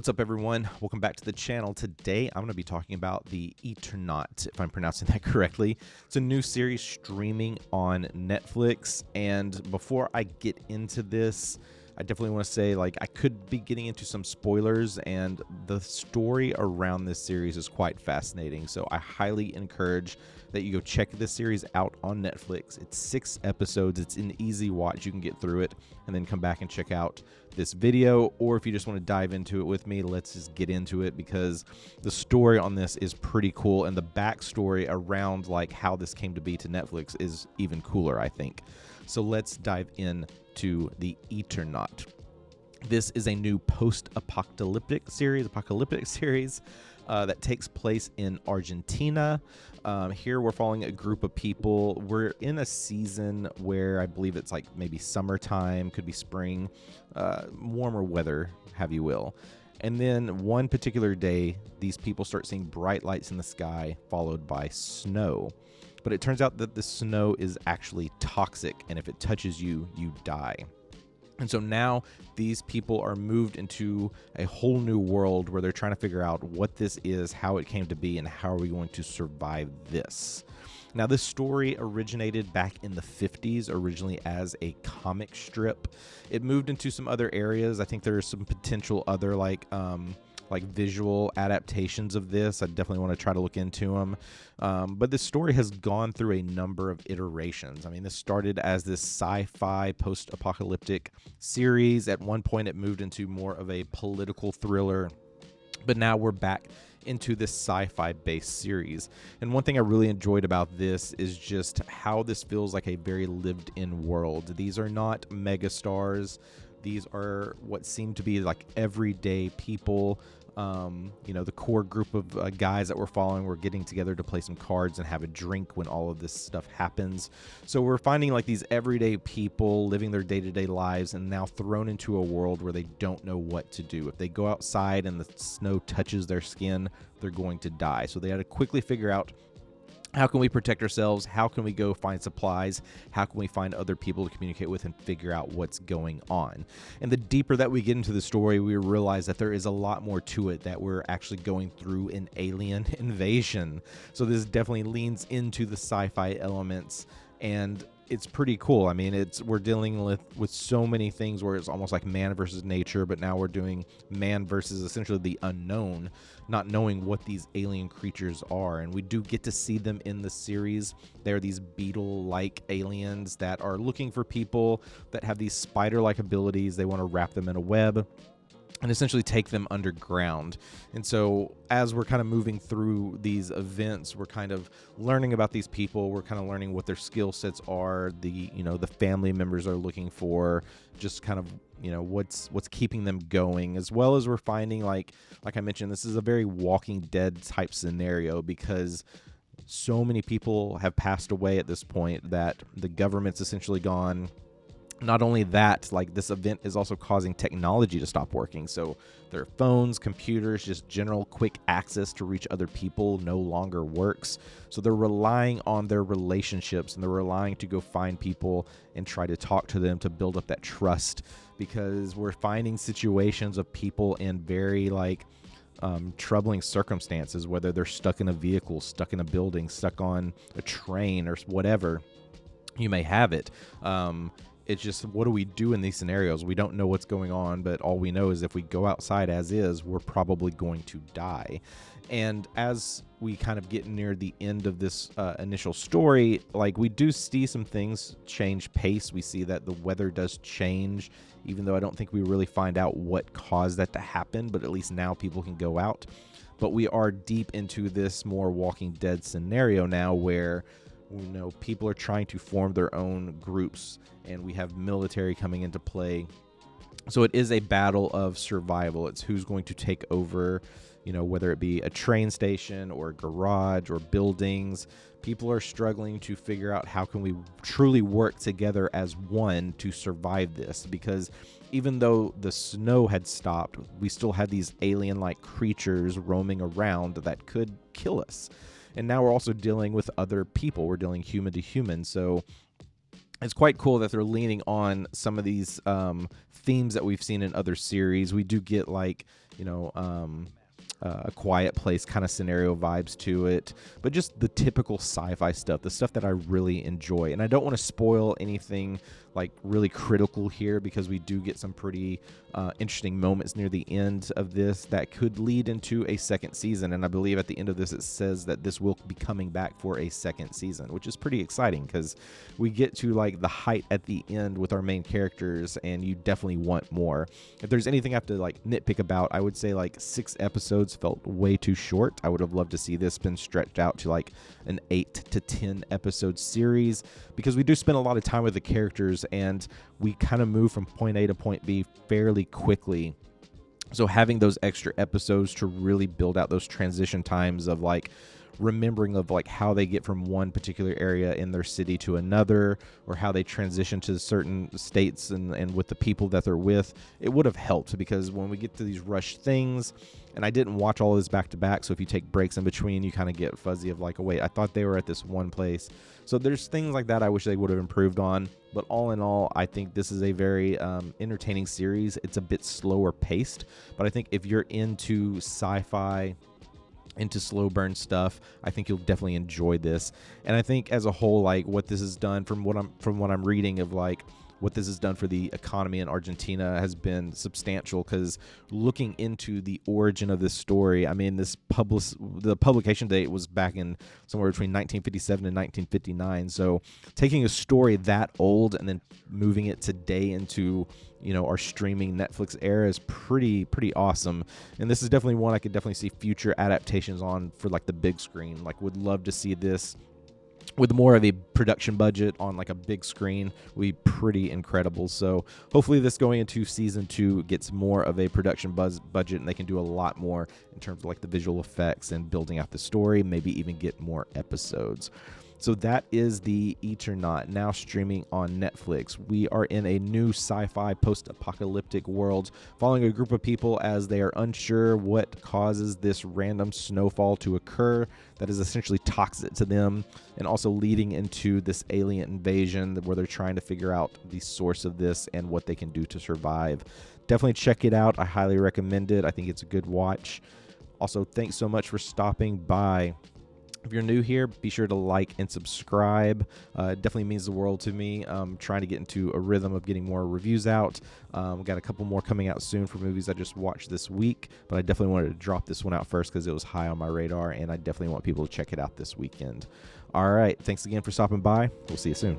What's up, everyone? Welcome back to the channel. Today, I'm going to be talking about the Eternaut, if I'm pronouncing that correctly. It's a new series streaming on Netflix, and before I get into this, I definitely want to say, I could be getting into some spoilers, and the story around this series is quite fascinating, so I highly encourage that you go check this series out on Netflix. It's 6 episodes. It's an easy watch. You can get through it and then come back and check out this video, or if you just want to dive into it with me, let's just get into it, because the story on this is pretty cool, and the backstory around how this came to be to Netflix is even cooler, I think. So let's dive into the Eternaut. This is a new post-apocalyptic series, that takes place in Argentina. Here we're following a group of people. We're in a season where I believe it's maybe summertime, could be spring, warmer weather, have you will. And then one particular day, these people start seeing bright lights in the sky, followed by snow. But it turns out that the snow is actually toxic, and if it touches you, you die. And so now these people are moved into a whole new world where they're trying to figure out what this is, how it came to be, and how are we going to survive this. Now, this story originated back in the 50s, originally as a comic strip. It moved into some other areas. I think there are some potential other visual adaptations of this. I definitely want to try to look into them. But this story has gone through a number of iterations. I mean, this started as this sci-fi post-apocalyptic series. At one point, it moved into more of a political thriller. But now we're back into this sci-fi based series. And one thing I really enjoyed about this is just how this feels like a very lived in world. These are not megastars. These are what seem to be everyday people. The core group of guys that we're following, we're getting together to play some cards and have a drink when all of this stuff happens. So we're finding these everyday people living their day-to-day lives and now thrown into a world where they don't know what to do. If they go outside and the snow touches their skin, they're going to die. So they had to quickly figure out, how can we protect ourselves? How can we go find supplies? How can we find other people to communicate with and figure out what's going on? And the deeper that we get into the story, we realize that there is a lot more to it, that we're actually going through an alien invasion. So this definitely leans into the sci-fi elements, and it's pretty cool. I mean, we're dealing with so many things where it's almost like man versus nature, but now we're doing man versus essentially the unknown, not knowing what these alien creatures are. And we do get to see them in the series. They're these beetle-like aliens that are looking for people that have these spider-like abilities. They want to wrap them in a web and essentially take them underground. And so as we're kind of moving through these events, we're kind of learning about these people. We're kind of learning what their skill sets are, the family members are looking for, just kind of, what's keeping them going, as well as we're finding, like I mentioned, this is a very Walking Dead type scenario, because so many people have passed away at this point that the government's essentially gone. Not only that, this event is also causing technology to stop working. So their phones, computers, just general quick access to reach other people no longer works. So they're relying on their relationships, and they're relying to go find people and try to talk to them to build up that trust, because we're finding situations of people in very troubling circumstances, whether they're stuck in a vehicle, stuck in a building, stuck on a train, or whatever you may have it. It's just, what do we do in these scenarios? We don't know what's going on, but all we know is if we go outside as is, we're probably going to die. And as we kind of get near the end of this initial story, we do see some things change pace. We see that the weather does change, even though I don't think we really find out what caused that to happen, but at least now people can go out. But we are deep into this more Walking Dead scenario now, where people are trying to form their own groups, and we have military coming into play. So it is a battle of survival. It's who's going to take over, whether it be a train station or a garage or buildings. People are struggling to figure out, how can we truly work together as one to survive this? Because even though the snow had stopped, we still had these alien-like creatures roaming around that could kill us. And now we're also dealing with other people. We're dealing human to human. So it's quite cool that they're leaning on some of these themes that we've seen in other series. We do get like, a Quiet Place kind of scenario vibes to it, but just the typical sci-fi stuff, the stuff that I really enjoy. And I don't want to spoil anything like really critical here, because we do get some pretty interesting moments near the end of this that could lead into a second season. And I believe at the end of this, it says that this will be coming back for a second season, which is pretty exciting because we get to like the height at the end with our main characters, and you definitely want more. If there's anything I have to like nitpick about, I would say like 6 episodes felt way too short. I would have loved to see this been stretched out to like an 8 to 10 episode series, because we do spend a lot of time with the characters and we kind of move from point A to point B fairly quickly. So having those extra episodes to really build out those transition times of like remembering of like how they get from one particular area in their city to another, or how they transition to certain states and with the people that they're with, it would have helped, because when we get to these rushed things, and I didn't watch all of this back to back, so if you take breaks in between, you kind of get fuzzy of like, oh wait, I thought they were at this one place. So there's things like that I wish they would have improved on. But all in all, I think this is a very entertaining series. It's a bit slower paced, but I think if you're into sci-fi, into slow burn stuff, I think you'll definitely enjoy this. And I think as a whole, like what this has done from what I'm reading of like what this has done for the economy in Argentina has been substantial, because looking into the origin of this story, I mean, the publication date was back in somewhere between 1957 and 1959. So taking a story that old and then moving it today into, our streaming Netflix era is pretty awesome. And this is definitely one I could definitely see future adaptations on for like the big screen. Like, would love to see this with more of a production budget on like a big screen. Would be pretty incredible. So hopefully this going into season 2 gets more of a production budget, and they can do a lot more in terms of like the visual effects and building out the story, maybe even get more episodes. So that is the Eternaut, now streaming on Netflix. We are in a new sci-fi post-apocalyptic world, following a group of people as they are unsure what causes this random snowfall to occur that is essentially toxic to them, and also leading into this alien invasion where they're trying to figure out the source of this and what they can do to survive. Definitely check it out. I highly recommend it. I think it's a good watch. Also, thanks so much for stopping by. If you're new here, be sure to like and subscribe. It definitely means the world to me. I'm trying to get into a rhythm of getting more reviews out. We've got a couple more coming out soon for movies I just watched this week, but I definitely wanted to drop this one out first because it was high on my radar, and I definitely want people to check it out this weekend. All right, thanks again for stopping by. We'll see you soon.